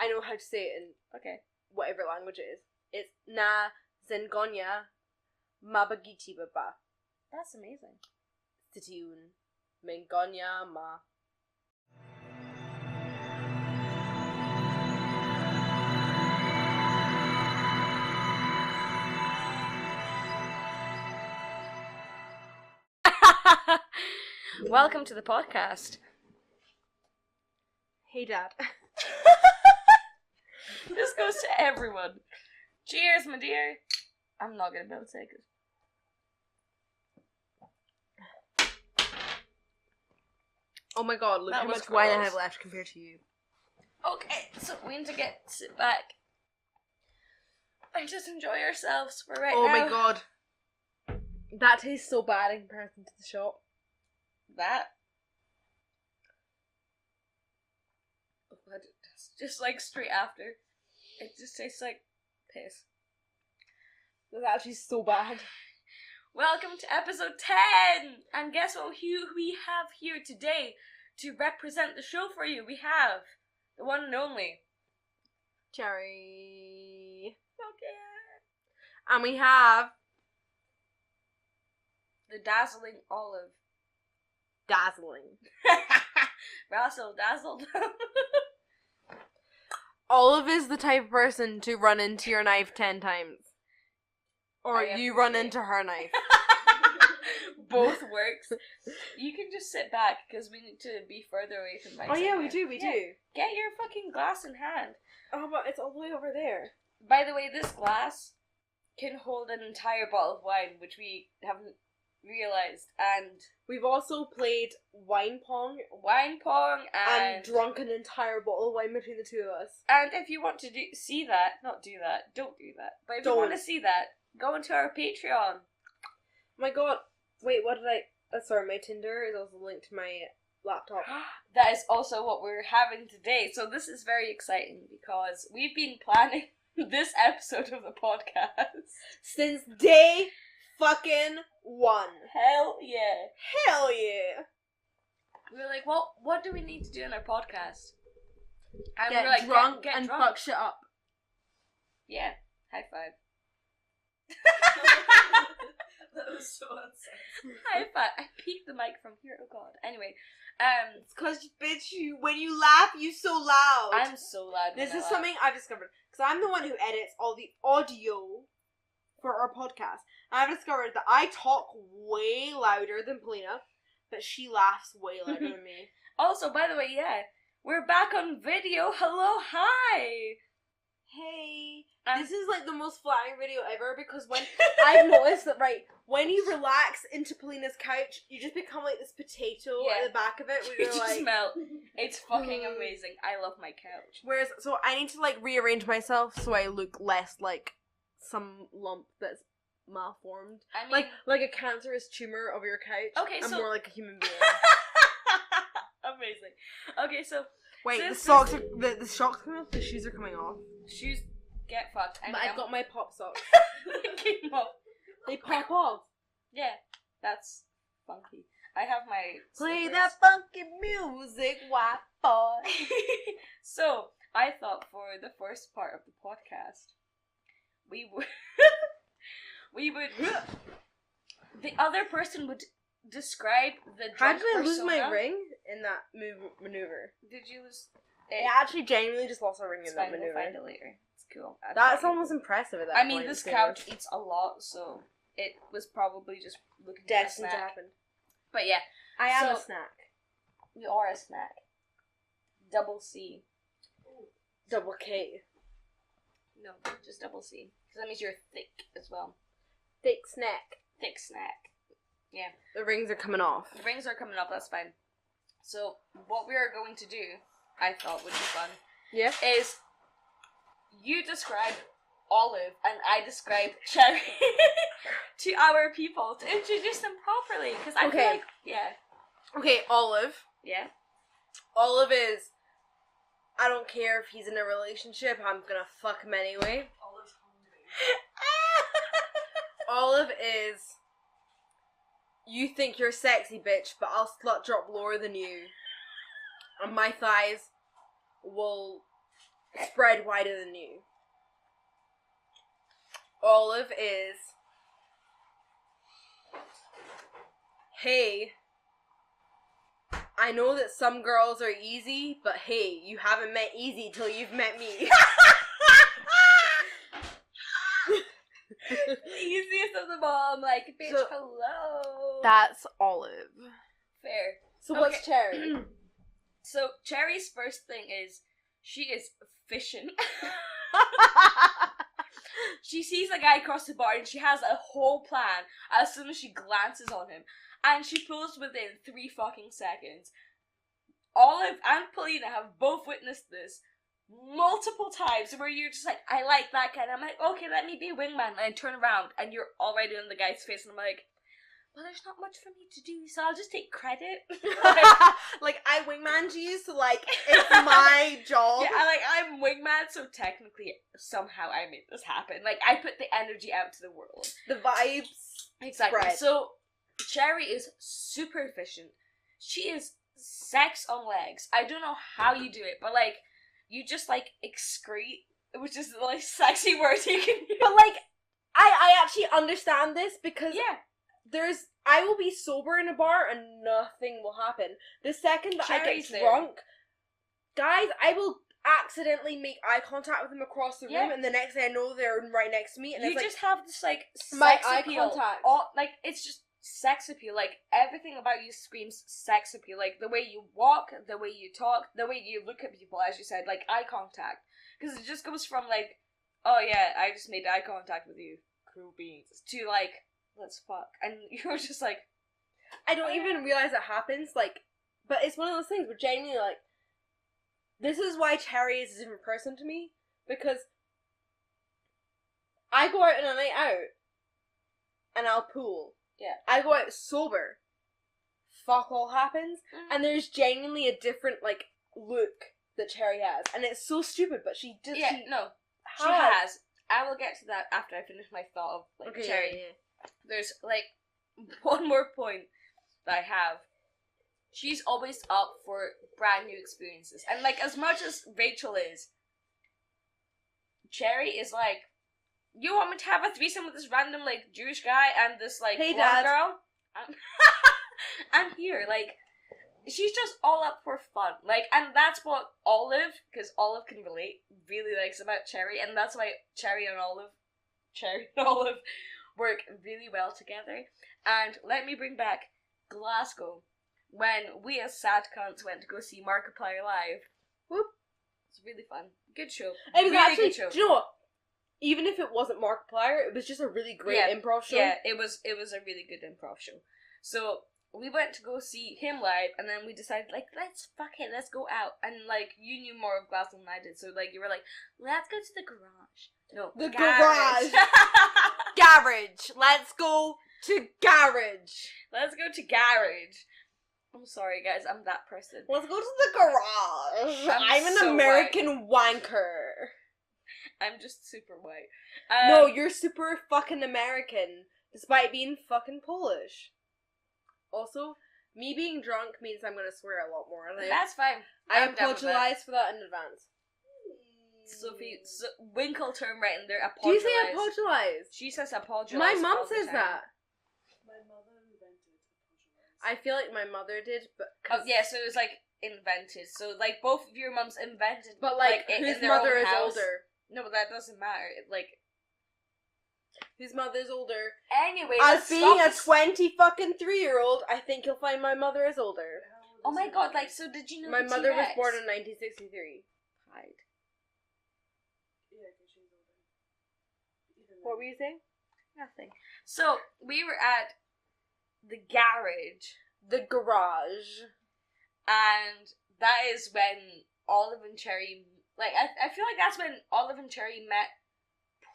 I know how to say it in whatever language it is. It's na zengonya mabagiti baba. That's amazing. Titiun mengonya ma. Welcome to the podcast. Hey, Dad. This goes to everyone. Cheers, my dear. I'm not gonna be able to take it. Oh my god, look That how was much wine I gross. have left compared to you. Okay, so we need to sit back and just enjoy ourselves for right now. Oh my god. That tastes so bad in comparison to the shop. That. But it's just like straight after. It just tastes like piss. That's actually so bad. Welcome to episode 10! And guess what we have here today to represent the show for you? We have the one and only Cherry. Okay. And we have The dazzling olive. Dazzling. Russell dazzled. Olive is the type of person to run into your knife 10 times. Or you run into her knife. Both works. You can just sit back because we need to be further away from my Oh yeah, we do. Get your fucking glass in hand. Oh, but it's all the way over there. By the way, this glass can hold an entire bottle of wine, which we haven't realised. And We've also played wine pong wine pong and drunk an entire bottle of wine between the two of us. And if you want to don't do that. But if you want to see that, go into our Patreon. My god. Wait, what did sorry, my Tinder is also linked to my laptop. That is also what we're having today. So this is very exciting because we've been planning this episode of the podcast Since day fucking one. Hell yeah. Hell yeah. We were like, well, what do we need to do in our podcast? And Get we were like, drunk get and drunk. fuck shit up. Yeah, high five. That was so unsafe. High five. I peeked the mic from here. Oh god. Anyway, It's cause, bitch, when you laugh, you so loud. I'm so loud. This when I is laugh. something I've discovered. Because I'm the one who edits all the audio for our podcast. And I've discovered that I talk way louder than Polina, but she laughs way louder than me. Also, by the way, yeah, we're back on video. Hello, hi. Hey. This is like the most flattering video ever because when I've I've noticed that, right, when you relax into Polina's couch, you just become like this potato Yeah. at the back of it where You you're just like... melt. It's fucking amazing. I love my couch. Whereas, so I need to like rearrange myself so I look less like some lump that's malformed. I mean, Like a cancerous tumor of your couch. Okay, I'm so- more like a human being. amazing. Okay, so Wait, Since the socks are the socks coming off. The shoes are coming off. shoes get fucked. But I've got my pop socks. Keep up. They pop off. Yeah, that's funky. I have my Play slippers. that funky music, white boy. So I thought for the first part of the podcast, we would the other person would describe the How drunk did I lose persona. my ring in that maneuver? Did you lose? I actually genuinely just lost a ring It's in that fine, we'll maneuver. find it later. It's cool. That's almost impressive at that I point. mean, this too. couch eats a lot, so it was probably just looking for a destined to snack. happen. But yeah, I am a So- snack. you are a snack. Double C. Double K. No, just double C. Because that means you're thick as well. Thick snack. Thick snack. Yeah. The rings are coming off. The rings are coming up, that's fine. So, what we are going to do, I thought would be fun, Yeah. is you describe Olive and I describe Cherry to our people to introduce them properly. Because I feel Okay. like, yeah. Okay, Olive. Yeah? Olive is... I don't care if he's in a relationship, I'm gonna fuck him anyway. Olive's hungry. Olive is... You think you're sexy, bitch, but I'll slut drop lower than you. And my thighs will spread wider than you. Olive is, hey, I know that some girls are easy, but hey, you haven't met easy till you've met me. Easiest of them all. I'm like, bitch, So, hello. That's Olive. Fair. So Okay. what's Cherry? So Cherry's first thing is she is fishing. She sees a guy across the bar and she has a whole plan as soon as she glances on him. And she pulls within 3 fucking seconds. Olive and Paulina have both witnessed this multiple times where you're just like, I like that guy. And I'm like, okay, let me be a wingman. And I turn around and you're already in the guy's face. And I'm like, well, there's not much for me to do, so I'll just take credit. Like, I wingman you, so, like, it's my job. Yeah, I'm wingman, so technically, somehow I made this happen. Like, I put the energy out to the world. The vibes. Exactly. Spread. So, Cherry is super efficient. She is sex on legs. I don't know how you do it, but, like, you just, like, excrete, which is the, like, sexy word you can use. But, like, I actually understand this because Yeah. I will be sober in a bar and nothing will happen. The second that Cherry's I there. get drunk, guys, I will accidentally make eye contact with them across the room, Yeah. and the next thing I know, they're right next to me, and You it's like, just have this, like, my sex eye appeal. contact. All, like, it's just sex appeal. Like, everything about you screams sex appeal. Like, the way you walk, the way you talk, the way you look at people, as you said, like, eye contact. Because it just goes from, like, oh yeah, I just made eye contact with you, cool beans, to, like, let's fuck. And you're just like, I don't even realize it happens, like, but it's one of those things where genuinely, like, this is why Cherry is a different person to me, because I go out on a night out, and I'll pool. Yeah. I go out sober, fuck all happens, and there's genuinely a different, like, look that Cherry has, and it's so stupid, but she does, yeah, no, she has. I will get to that after I finish my thought of, like, Okay, Cherry. yeah. There's, like, one more point that I have. She's always up for brand new experiences. And, like, as much as Rachel is, Cherry is like, you want me to have a threesome with this random, like, Jewish guy and this, like, Hey, blonde Dad. girl? I'm here. Like, she's just all up for fun. Like, and that's what Olive, because Olive can relate, really likes about Cherry. And that's why Cherry and Olive work really well together. And let me bring back Glasgow, when we as sad cunts went to go see Markiplier live. Whoop. It's really fun. Good show. It was really actually, good show. do you know what? Even if it wasn't Markiplier, it was just a really great improv show. Yeah, it was a really good improv show. So we went to go see him live, and then we decided, like, let's go out. And, like, you knew more of Glasgow than I did, so, like, you were like, let's go to the garage. No, The garage. garage. Garage. Let's go to garage. Let's go to garage. I'm sorry, guys, I'm that person. Let's go to the garage. I'm an so American wanker. I'm just super white. No, you're super fucking American, despite being fucking Polish. Also, me being drunk means I'm gonna swear a lot more. And that's fine. I I'm down with that. apologize for that in advance. Sophie, Winkle term right in there, Do apologize. you say apologize? She says apologize. My mom all the says time. that. My mother invented apologize. I feel like my mother did, but Oh, yeah, so it was like invented. So like both of your mums invented. but like in whose their mother own is house. older? No, but that doesn't matter. Like Whose mother's older? anyway, As let's being stop a this- 20-fucking-3-year-old, I think you'll find my mother is older. Oh my god! Like, so did you know My the mother was T-Rex? born in 1963. Hide. Yeah, because she's older. Even What then. were you saying? Nothing. So we were at the garage, The garage. and that is when Olive and Cherry. Like, I feel like that's when Olive and Cherry met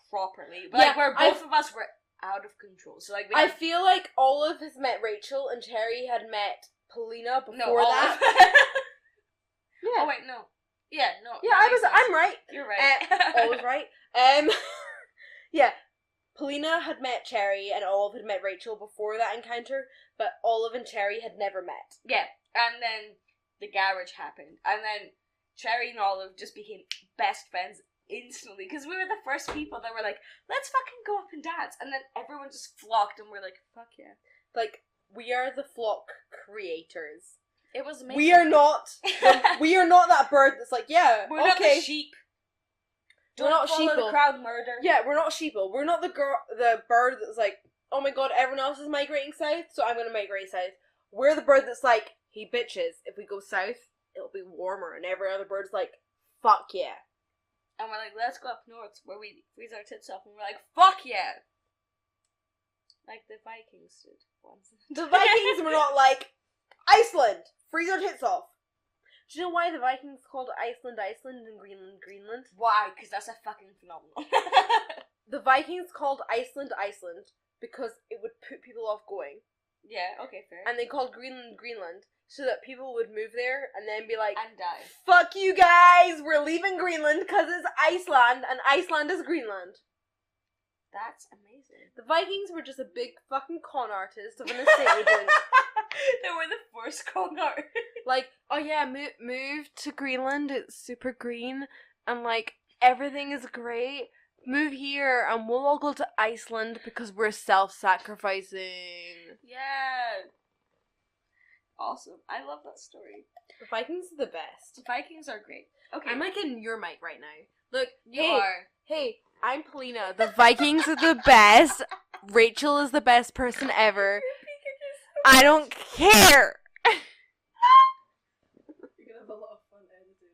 properly. But, like, Yeah, where both of us were out of control. So, like, we I had, feel like Olive has met Rachel and Cherry had met Paulina before no, that. Olive. Yeah. Oh, wait, no. Yeah, no. Yeah, that I makes was. sense. I'm right. You're right. Olive's right. Yeah. Paulina had met Cherry and Olive had met Rachel before that encounter, but Olive and Cherry had never met. Yeah, and then the garage happened. And then Cherry and Olive just became best friends instantly, because we were the first people that were like, let's fucking go up and dance, and then everyone just flocked, and we're like, fuck yeah. Like, we are the flock creators. It was amazing. We are not that bird that's like, yeah, We're not okay. the sheep. We're not follow sheeple. the crowd murder. Yeah, we're not sheeple. We're not the bird that's like, oh my god, everyone else is migrating south, so I'm gonna migrate south. We're the bird that's like, hey bitches, if we go south, it'll be warmer, and every other bird's like, fuck yeah. And we're like, let's go up north where we freeze our tits off, and we're like, fuck yeah. Like the Vikings did once. The Vikings were not like, Iceland, freeze our tits off. Do you know why the Vikings called Iceland Iceland and Greenland Greenland? Why? Because that's a fucking phenomenon. The Vikings called Iceland Iceland because it would put people off going. Yeah, okay, fair. And they called Greenland Greenland so that people would move there and then be like, and die. fuck you guys, we're leaving Greenland because it's Iceland and Iceland is Greenland. That's amazing. The Vikings were just a big fucking con artist of an estate agent. They were the first con art. Like, oh yeah, move to Greenland, it's super green, and like, everything is great. Move here and we'll all go to Iceland because we're self-sacrificing. Yeah. Awesome. I love that story. The Vikings are the best. Vikings are great. Okay. I'm like in your mic right now. Look, You are. Hey, I'm Polina. The Vikings are the best. Rachel is the best person ever. I don't care. You're gonna have a lot of fun editing.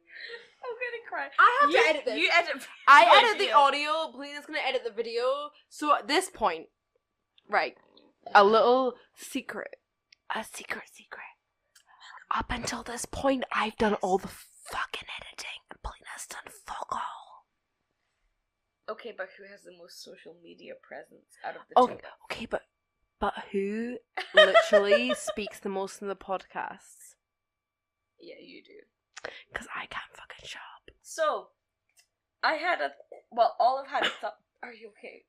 I'm gonna cry. I have to edit this. You edit. I edit the audio. Polina's gonna edit the video. So at this point, right, a little secret. A secret. Up until this point, I've done all the fucking editing, and Polina's done fuck all. Okay, but who has the most social media presence out of the two? Okay, but who literally speaks the most in the podcasts? Yeah, you do. Because I can't fucking shop. So, Olive had a thought. Are you okay?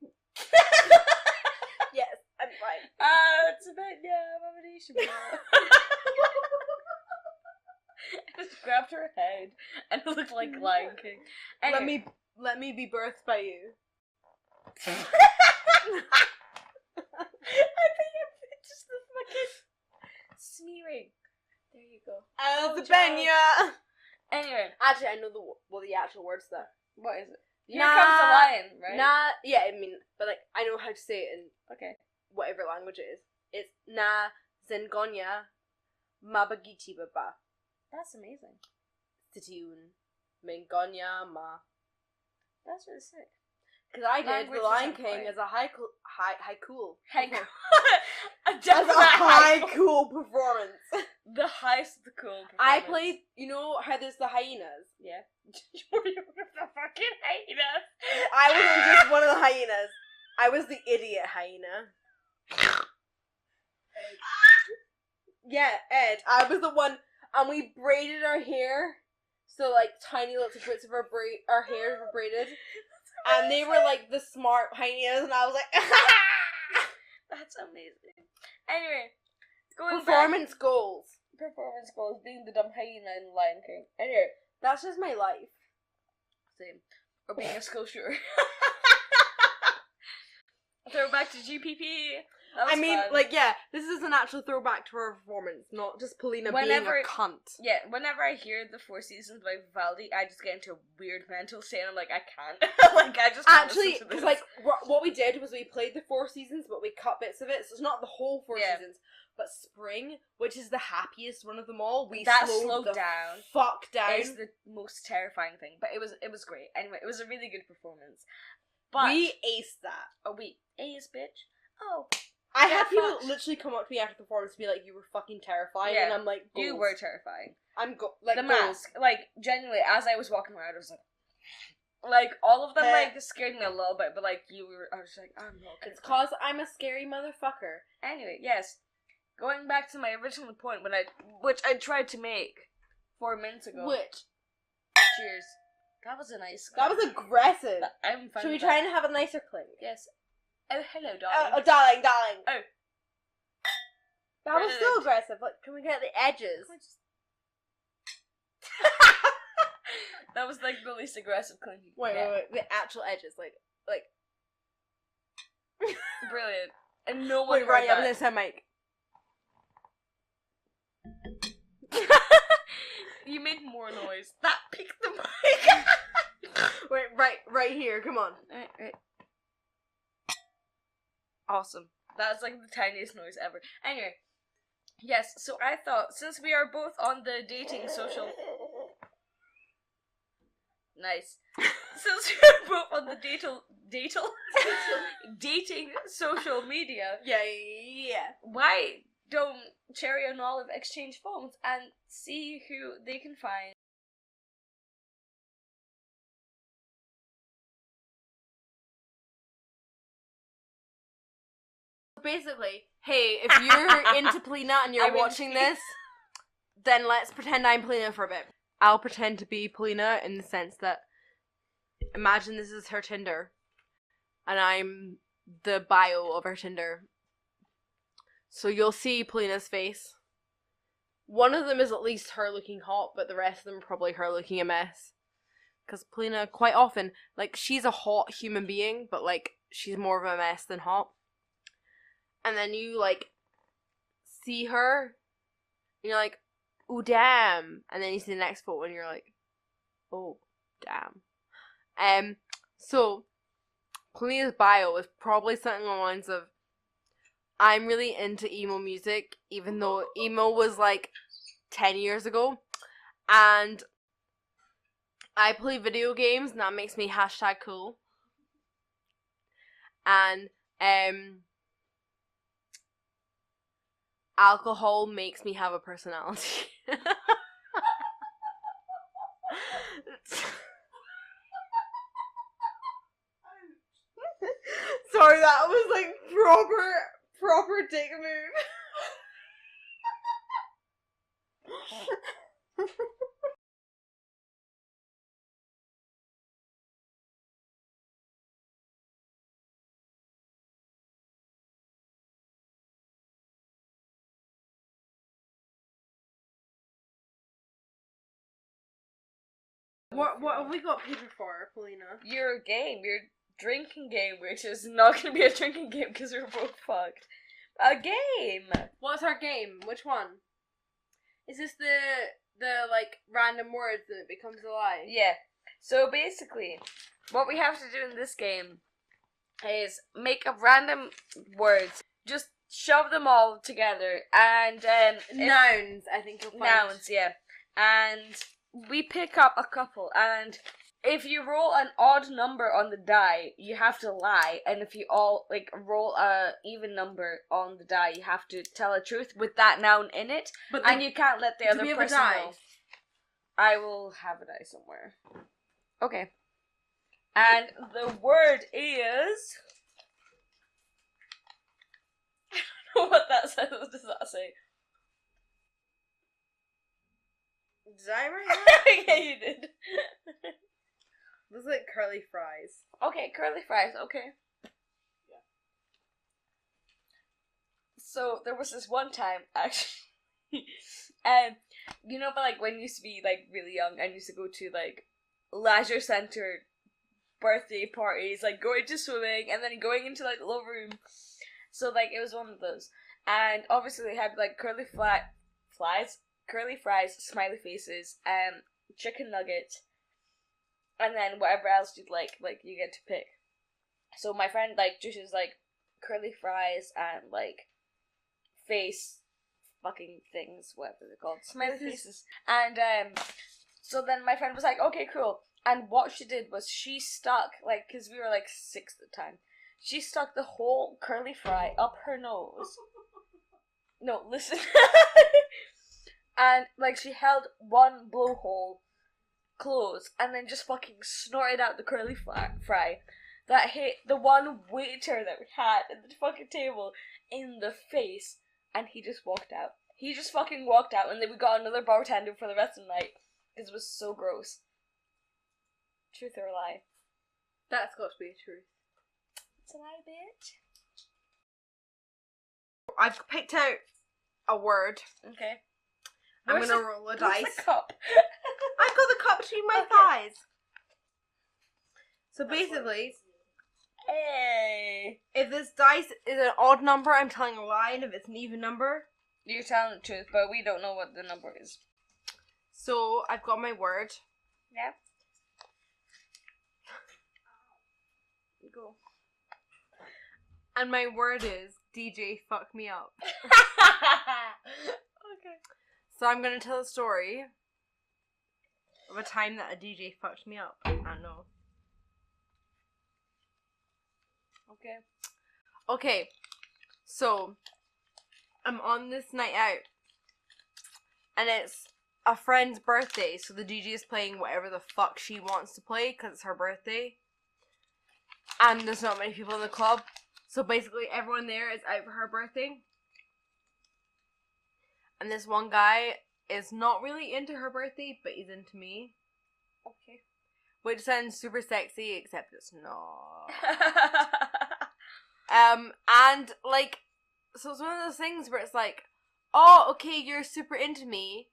Yes, I'm fine. It's a bit, yeah, I just grabbed her head and it looked like Lion King. Anyway. Let me be birthed by you. I think it's just the fucking smearing. There you go. The benya. Anyway. Actually, I know the actual words to that. What is it? Here comes the lion, right? Yeah, I mean, but like, I know how to say it in Okay. whatever language it is. It's na zengonya mabagiti baba. That's amazing. Titiun mengonya ma. That's really sick. Because I did Language The Lion is King as a haiku. As a cool performance. The highest of the cool performance. I played, you know how there's the hyenas? Yeah. Were you with the fucking hyenas? I wasn't just one of the hyenas. I was the idiot hyena. Yeah, Ed. I was the one, and we braided our hair. So, like, tiny little bits of our hair were braided. And they were, like, the smart hyenas, and I was like, That's amazing. Anyway, Performance goals. Performance goals, being the dumb hyena in Lion King. Anyway, That's just my life. same. Or being a school shooter. Throwback to GPP. I mean, fun. like, yeah, this is an actual throwback to our performance, not just Polina being a cunt. Yeah, whenever I hear the Four Seasons by Vivaldi, I just get into a weird mental state, and I'm like, I can't. Like, I just can't Actually, listen to because, this. like, what we did was we played the Four Seasons, but we cut bits of it, so it's not the whole Four Seasons, but Spring, which is the happiest one of them all, we slowed the down. Fuck down. It's the most terrifying thing, but it was great. Anyway, it was a really good performance. But we aced that. Oh, we ace, bitch. Oh. I had people fucked. literally come up to me after the performance and be like, you were fucking terrifying, Yeah, and I'm like, goals. You were terrifying. Like, the goals. mask, like, genuinely, as I was walking around, I was like, all of them, like, scared me a little bit, but, like, I was like, I'm not gonna It's cause I'm a scary motherfucker. Anyway, yes. Going back to my original point, which I tried to make 4 minutes ago. Which? Cheers. That was a nice That was aggressive. I'm fine. Should we with try that. and have a nicer clink? Yes. Oh, hello, darling. Oh, darling. Oh. That was still aggressive. Like, can we get the edges? That was like the least aggressive clean you could Wait, get. wait, wait. The actual edges, like. Brilliant. And no one Wait, right heard up that. this mic. You made more noise. That picked the mic. Wait, right here. Come on. Right. Awesome. That's like the tiniest noise ever. Anyway, yes. So I thought, since we are both on the dating social, nice. Since we are both on the dating social media, Yeah. why don't Cherry and Olive exchange phones and see who they can find? Basically, hey, if you're into Polina and you're watching this, then let's pretend I'm Polina for a bit. I'll pretend to be Polina in the sense that, imagine this is her Tinder, and I'm the bio of her Tinder. So you'll see Polina's face. One of them is at least her looking hot, but the rest of them are probably her looking a mess. Because Polina, quite often, like, she's a hot human being, but, like, she's more of a mess than hot. And then you, like, see her, and you're like, ooh, damn. And then you see the next photo, and you're like, oh, damn. So, Polina's bio is probably something along the lines of, I'm really into emo music, even though emo was, like, 10 years ago. And I play video games, and that makes me #cool. And, alcohol makes me have a personality. Sorry, that was like proper dick move. What have we got paper for, Polina? Your game, your drinking game, which is not going to be a drinking game because we're both fucked. A game! What's our game? Which one? Is this the like random words and it becomes a lie? Yeah. So basically, what we have to do in this game is make up random words, just shove them all together, and Nouns, I think you'll find. nouns, yeah. And we pick up a couple, and if you roll an odd number on the die, you have to lie, and if you all roll a even number on the die, you have to tell a truth with that noun in it, and you can't let the other we have a person die? know. I will have a die somewhere. Okay. And the word is... I don't know what that says. What does that say? Did I write that? Yeah, you did. This is like curly fries. Okay, curly fries, okay. Yeah. So, there was this one time, actually, you know, but like, when you used to be, like, really young, I used to go to, like, leisure center birthday parties, like, going to swimming, and then going into, like, the little room. So, like, it was one of those. And, obviously, they had, like, curly fries, smiley faces, chicken nugget, and then whatever else you'd like you get to pick. So my friend, like, juices, like, curly fries and, like, face fucking things, whatever they're called, smiley faces. And, so then my friend was like, okay, cool. And what she did was she stuck, like, because we were, like, 6 at the time, she stuck the whole curly fry up her nose. No, listen. And, like, she held one blowhole closed and then just fucking snorted out the curly fry that hit the one waiter that we had at the fucking table in the face, and he just walked out. He just fucking walked out, and then we got another bartender for the rest of the night because it was so gross. Truth or a lie? That's got to be a truth. It's a lie, bitch. I've picked out a word. Okay. I'm Where's gonna roll a where's dice. the cup? I've got the cup between my Okay. thighs. So That's what basically, it is. Hey. if this dice is an odd number, I'm telling a lie, and if it's an even number, You're telling the truth, but we don't know what the number is. so I've got my word. Yeah. Go. And my word is DJ fuck me up. Okay. So I'm gonna tell a story of a time that a DJ fucked me up. I don't know. Okay. Okay, so I'm on this night out, and it's a friend's birthday, so the DJ is playing whatever the fuck she wants to play because it's her birthday, and there's not many people in the club, so basically everyone there is out for her birthday, and this one guy is not really into her birthday, but he's into me, Okay. which sounds super sexy, except it's not. And like, so it's one of those things where it's like, oh, okay, you're super into me,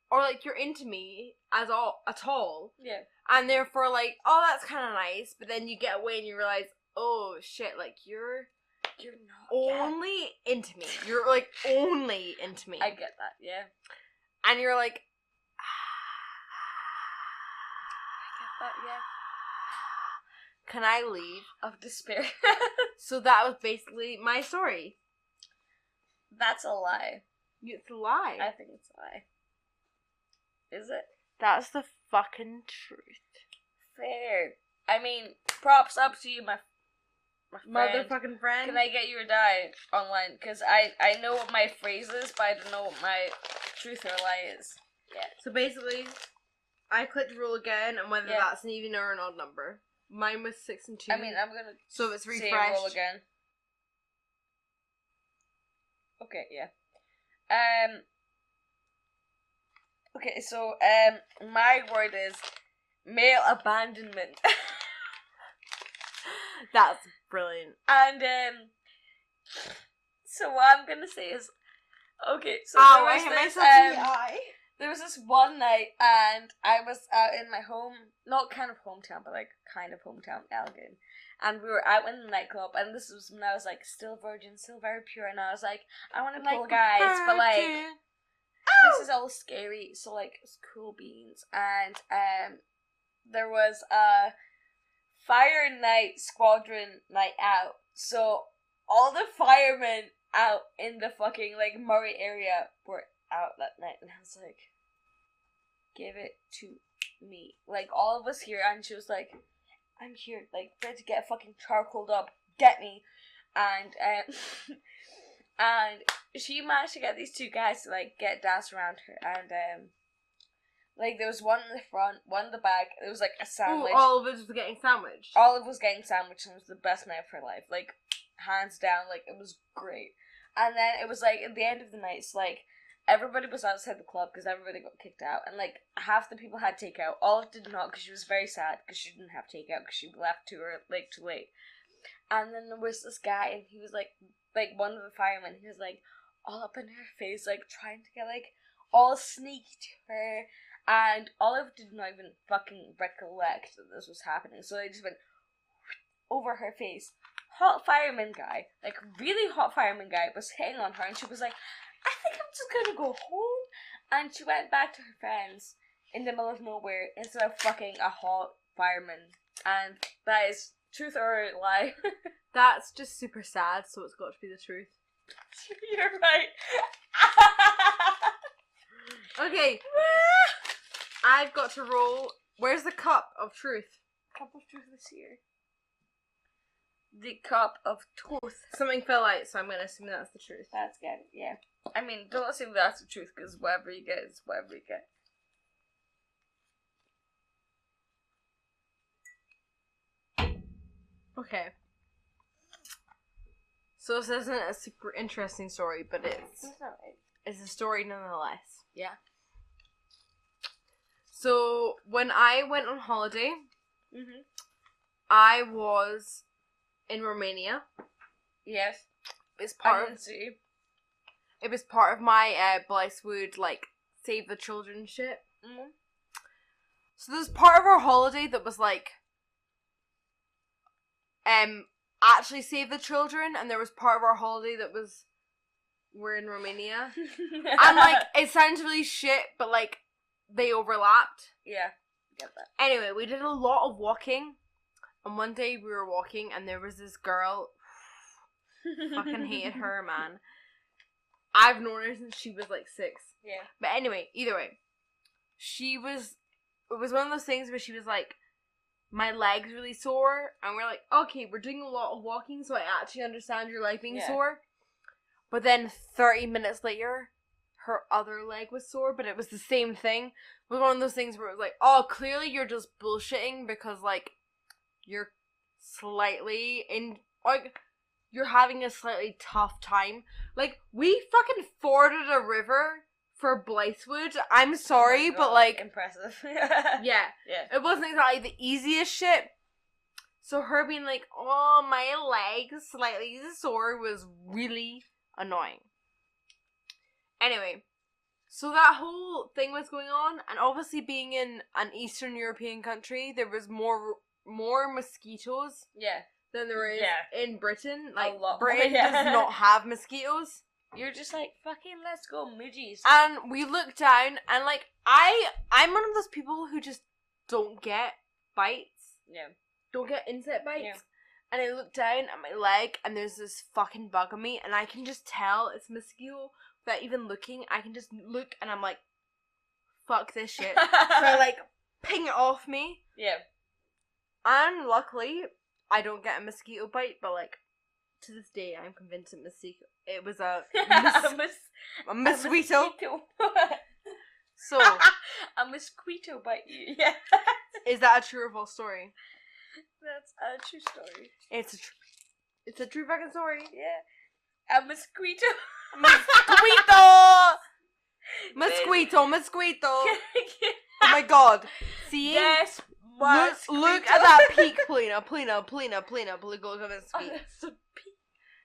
or like you're into me at all, Yeah. and therefore like, oh, that's kind of nice, but then you get away and you realize, oh shit, like you're not. only into me, you're like only into me, I get that. Yeah. and you're like, I get that. Yeah. can I leave? Of despair. So that was basically my story. That's a lie. It's a lie. I think it's a lie. Is it? That's the fucking truth. Fair. I mean, props up to you, my friend. Motherfucking friend. Can I get your die online? Because I know what my phrase is, but I don't know what my truth or lie is. Yeah. So basically, I clicked roll again, and whether Yeah. that's an even or an odd number. Mine was 6 and 2. I mean, I'm gonna so if it's say refreshed. roll again. Okay, yeah. Okay, so my word is male abandonment. That's brilliant. And so what I'm gonna say is, okay, so Oh, there I was hit this, myself in the eye. there was this one night, and I was out in my home, not kind of hometown, but like kind of hometown, Elgin, and we were out in the nightclub, and this was when I was like still virgin, still very pure, and I was like, I want to pull guys, but like this is all scary, so like it's cool beans, and there was a fire night squadron night out, so all the firemen out in the fucking like Murray area were out that night, and I was like, give it to me, like all of us here, and she was like, I'm here, like ready to get fucking charcoaled up, get me, and and she managed to get these two guys to like get dance around her, and like there was one in the front, one in the back. It was like a sandwich. Ooh, all of us were getting sandwiched. Olive was getting sandwiched, and it was the best night of her life. Like hands down, like it was great. And then it was like at the end of the night, it's like everybody was outside the club because everybody got kicked out, and like half the people had takeout. Olive did not because she was very sad because she didn't have takeout because she left too late. And then there was this guy, and he was like one of the firemen. He was like all up in her face, like trying to get like all sneaky to her. And Olive did not even fucking recollect that this was happening, so they just went over her face. Hot fireman guy, like really hot fireman guy, was hitting on her, and she was like, I think I'm just gonna go home. And she went back to her friends in the middle of nowhere instead of fucking a hot fireman. And that is truth or lie. That's just super sad, so it's got to be the truth. You're right. Okay. I've got to roll. Where's the cup of truth? Cup of truth is here. The cup of truth. Something fell out, so I'm going to assume that's the truth. That's good, yeah. I mean, don't assume that's the truth, because whatever you get is whatever you get. Okay. So this isn't a super interesting story, but it's alright. a story nonetheless. Yeah. So when I went on holiday, Mhm. I was in Romania. Yes. It was part of my Blythswood like save the children shit. Mm-hmm. So there's part of our holiday that was like, actually save the children, and there was part of our holiday that was, we're in Romania. And like, it sounds really shit, but like, they overlapped. Yeah, get that. Anyway, we did a lot of walking, and one day we were walking, and there was this girl, fucking hated her, man. I've known her since she was like 6. Yeah. But anyway, either way, it was one of those things where she was like, my leg's really sore, and we're like, okay, we're doing a lot of walking, so I actually understand your leg being sore. But then 30 minutes later, her other leg was sore, but it was the same thing. It was one of those things where it was like, oh, clearly you're just bullshitting because, like, you're slightly you're having a slightly tough time. Like, we fucking forded a river for Blythewood. I'm sorry, Oh my but God, like, impressive. yeah, it wasn't exactly the easiest shit. So her being like, oh, my leg is slightly sore was really annoying. Anyway, so that whole thing was going on, and obviously being in an Eastern European country, there was more mosquitoes than there is in Britain. Like, lot Britain more, does not have mosquitoes. You're just like, fucking let's go, midgies. And we looked down, and like, I'm one of those people who just don't get bites. Yeah. Don't get insect bites. Yeah. And I look down at my leg, and there's this fucking bug on me, and I can just tell it's a mosquito without even looking. I can just look, and I'm like, fuck this shit. So I like ping it off me. Yeah. And luckily, I don't get a mosquito bite, but like, to this day, I'm convinced it was a mosquito. So, a mosquito bite you. Yeah. is that a true or false story? That's a true story. It's a true fucking story. Yeah. A mosquito. Mosquito. Oh my god. See? Yes. Look at that peak, Polina. Go to this peak. That's a peak.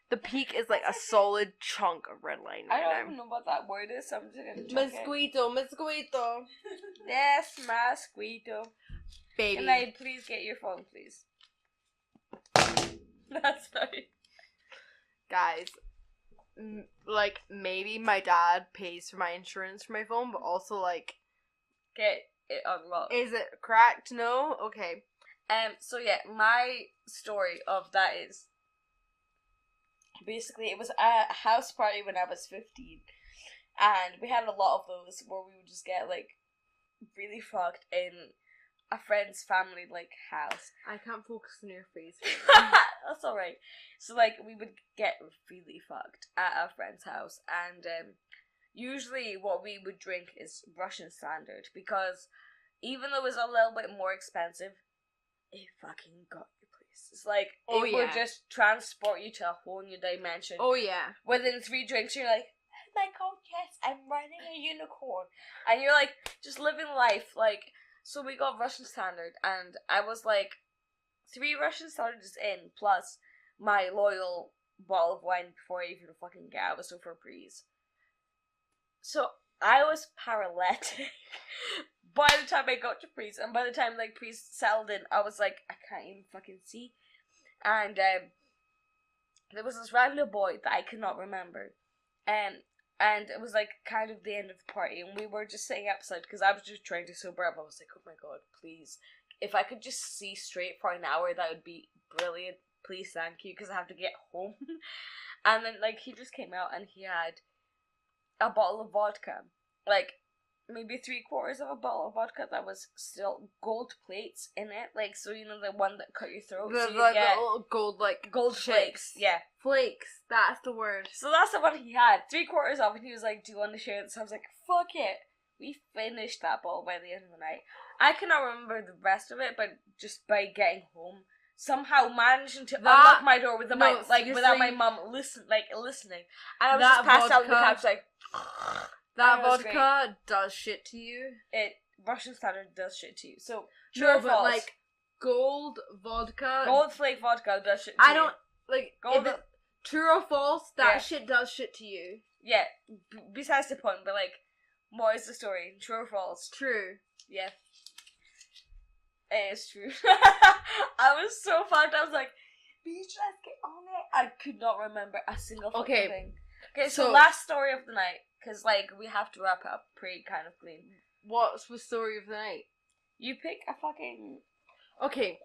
The peak is like a solid chunk of red line I right don't now. even know what that word is, so I'm just gonna check Mosquito. Yes, mosquito. Baby. Can I please get your phone, please? That's right. Guys, like, maybe my dad pays for my insurance for my phone, but also, like, Get it unlocked. is it cracked? No? Okay. So yeah, my story of that is basically it was a house party when I was 15, and we had a lot of those where we would just get like really fucked in a friend's family like house. I can't focus on your face. That's alright. So like we would get really fucked at a friend's house, and usually what we would drink is Russian Standard, because even though it was a little bit more expensive, it fucking got your place. It's like it would just transport you to a whole new dimension. Oh yeah. Within 3 drinks, you're like, oh my god, yes, I'm riding a unicorn, and you're like just living life. Like, so we got Russian Standard, and I was like 3 Russian Standards in, plus my loyal bottle of wine before I even fucking get out of Super Breeze. So I was paralytic by the time I got to Priest, and by the time like Priest settled in, I was like, I can't even fucking see. And there was this random boy that I could not remember, and it was like kind of the end of the party, and we were just sitting outside because I was just trying to sober up. I was like, oh my god, please, if I could just see straight for an hour, that would be brilliant. Please, thank you, because I have to get home. And then like he just came out and he had a bottle of vodka, like maybe 3/4 of a bottle of vodka that was still gold plates in it, like, so you know the one that cut your throat. The, so you the get little gold flakes. Yeah, flakes. That's the word. so that's the one he had 3/4 of, and he was like, "Do you want to share this?" I was like, "Fuck it." We finished that bottle by the end of the night. I cannot remember the rest of it, but just by getting home, somehow managing to unlock my door with without my mum listening, and I was just passed out on the couch like. That was vodka does shit to you. It Russian Standard does shit to you. So true No, or but false? like gold vodka. Gold flake vodka does shit to you. I don't like. Gold. If it, true or false? That Yeah. shit does shit to you. Yeah. Besides the point, but like What is the story? True or false? True. Yeah. It is true. I was so fucked. I was like, bitch, let's get on it. I could not remember a single fucking thing. Okay, so last story of the night. Because, like, we have to wrap up pretty kind of clean. What's the story of the night? You pick a fucking... Okay.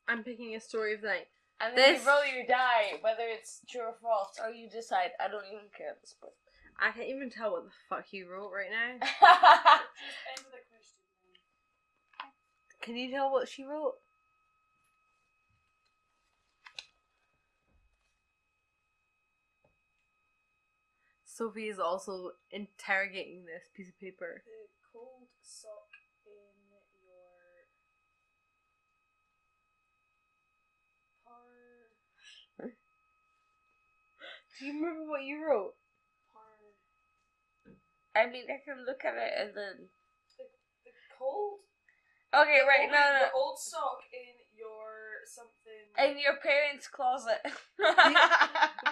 I'm picking a story of the night. And then you roll your die, whether it's true or false, or you decide. I don't even care at this point. I can't even tell what the fuck you wrote right now. Just answer the question then. Can you tell what she wrote? Sophie is also interrogating this piece of paper. The cold sock in your Do you remember what you wrote? I mean, I can look at it and then... The cold? Okay, right, no. The old sock in your something... In your parents' closet.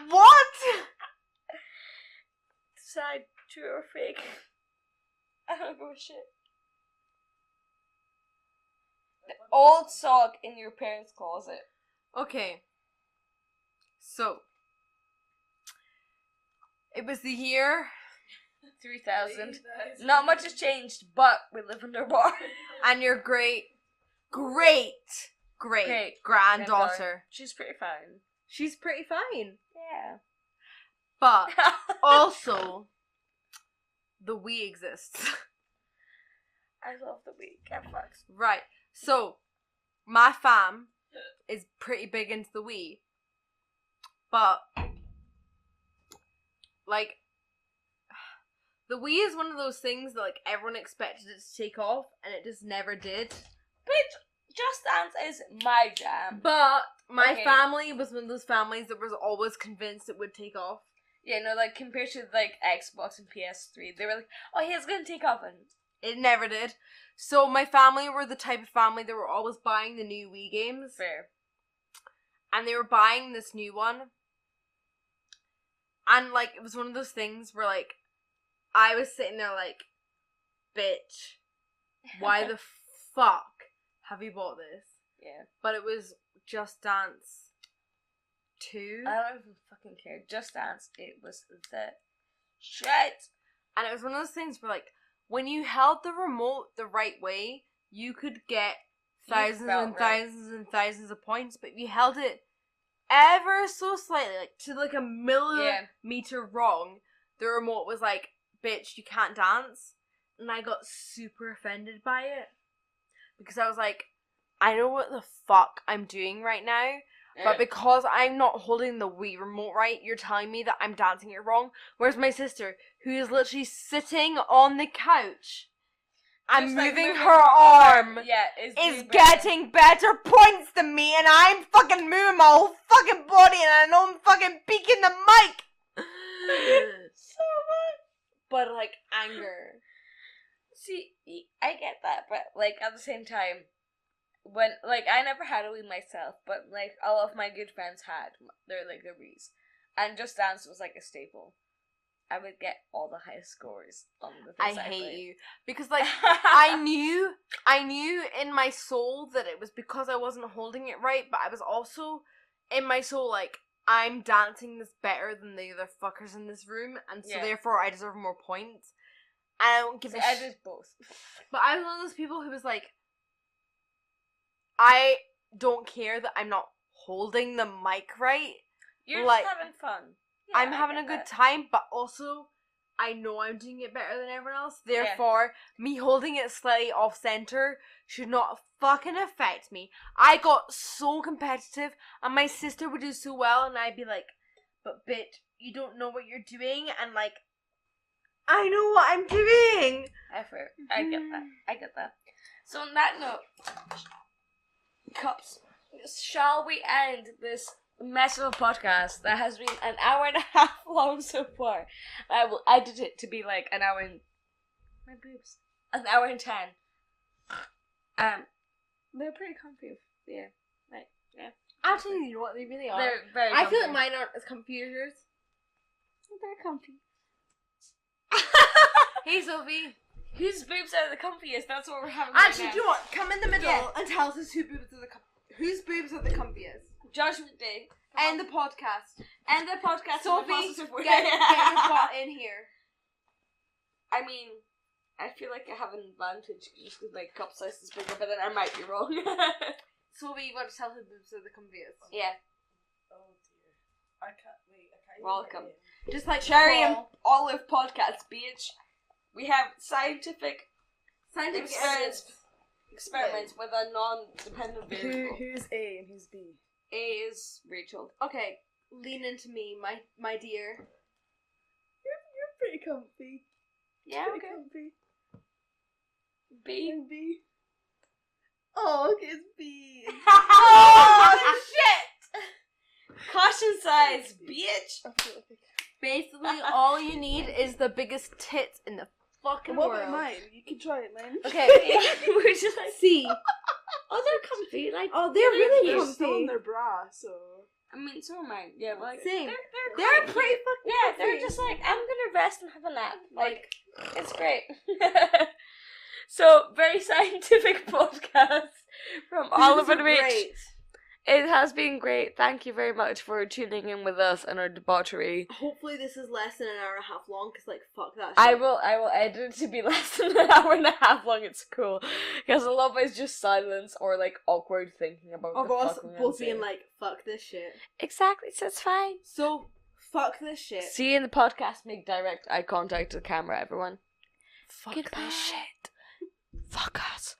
What? Decide true or fake. I don't give a shit. The old sock in your parents' closet. Okay. So. It was the year 3000. Not much has changed, but we live underwater. And your great Great granddaughter. She's pretty fine. She's pretty fine. Yeah. But also, the Wii exists. I love the Wii. Get fucked. Right. So, my fam is pretty big into the Wii. But, like, the Wii is one of those things that, like, everyone expected it to take off, and it just never did. Bitch, Just Dance is my jam. But my Okay. family was one of those families that was always convinced it would take off. Yeah, no, like, compared to, like, Xbox and PS3, they were like, oh, yeah, it's gonna take off, and... It never did. So my family were the type of family that were always buying the new Wii games. Fair. And they were buying this new one. And, like, it was one of those things where, like, I was sitting there like, bitch, why the fuck have you bought this? Yeah. But it was Just Dance 2. I don't even fucking care. Just Dance, it was the shit. And it was one of those things where, like, when you held the remote the right way, you could get thousands felt and right. thousands and thousands of points. But if you held it ever so slightly, like, to, like, a millimeter wrong, the remote was like, bitch, you can't dance. And I got super offended by it. Because I was like, I know what the fuck I'm doing right now. But because I'm not holding the Wii remote right, you're telling me that I'm dancing it wrong. Whereas my sister, who is literally sitting on the couch and Just, like, moving moving her arm, yeah, is getting better points than me, and I'm fucking moving my whole fucking body, and I know I'm fucking peeking the mic. so much. But, like, anger. See, I get that, but, like, at the same time, when, like, I never had a Wii myself, but, like, all of my good friends had their, like, their Wiis. And Just Dance was, like, a staple. I would get all the highest scores on the I things I hate played. you. Because, like, I knew in my soul that it was because I wasn't holding it right, but I was also in my soul like, I'm dancing this better than the other fuckers in this room, and so therefore I deserve more points. And I don't give a I did both. But I was one of those people who was like, I don't care that I'm not holding the mic right. You're like, just having fun. Yeah, I'm I having a get good that. time, but also I know I'm doing it better than everyone else. Therefore, me holding it slightly off center should not fucking affect me. I got so competitive, and my sister would do so well, and I'd be like, but bitch, you don't know what you're doing, and like, I know what I'm doing. Effort. I get that. I get that. So on that note, cups, shall we end this mess of a podcast that has been an hour and a half long so far? I will edit it to be like an hour and... My boobs. An hour and 10. They're pretty comfy. Yeah. Right. Yeah. Actually, you know what? They really are. They're very I comfy. feel like mine aren't as comfy as yours. They're comfy. Hey, Sophie. Whose boobs are the comfiest? That's what we're having Actually, right do you know what? Come in the middle Yeah. and tell us whose boobs are the comfiest. now. Judgment Day. End the podcast. End the podcast in a Sophie, positive way. get your butt in here. I mean, I feel like I have an advantage just because my cup size is bigger, but then I might be wrong. Sophie, you got to tell whose boobs are the comfiest. yeah. Oh dear. I can't wait. I can't even Welcome. get in. Just like Cherry and crawl. Olive podcast, bitch. We have scientific Scientific Experiments. evidence. experiments with a non-dependent variable. Who's A and who's B? A is Rachel. Okay, lean into me, my dear. You're pretty comfy. Yeah, Pretty okay. comfy. B. And B. Oh, okay, it's B. Oh shit! Caution size, bitch. Okay, okay. Basically, all you need is the biggest tits in the fucking What world. about mine? You can try it, man. Okay. We're just like, C. oh, they're comfy. Like, Oh, they're really They're still in comfy. their bra, so. I mean, so am I. Yeah, but like, Same. They're They're quite pretty cute. fucking Yeah, they're comfy. just like, I'm gonna rest and have a nap. Like, it's great. So, very scientific podcast from Olive and Rach. Great. It has been great. Thank you very much for tuning in with us and our debauchery. Hopefully this is less than an hour and a half long, because, like, fuck that shit. I will edit it to be less than an hour and a half long. It's cool. Because a lot of it is just silence or, like, awkward thinking about Of the us fuck we're gonna both say. being like, fuck this shit. Exactly, so it's fine. So, fuck this shit. See you in the podcast. Make direct eye contact to the camera, everyone. Fuck Goodbye. this shit. Fuck us.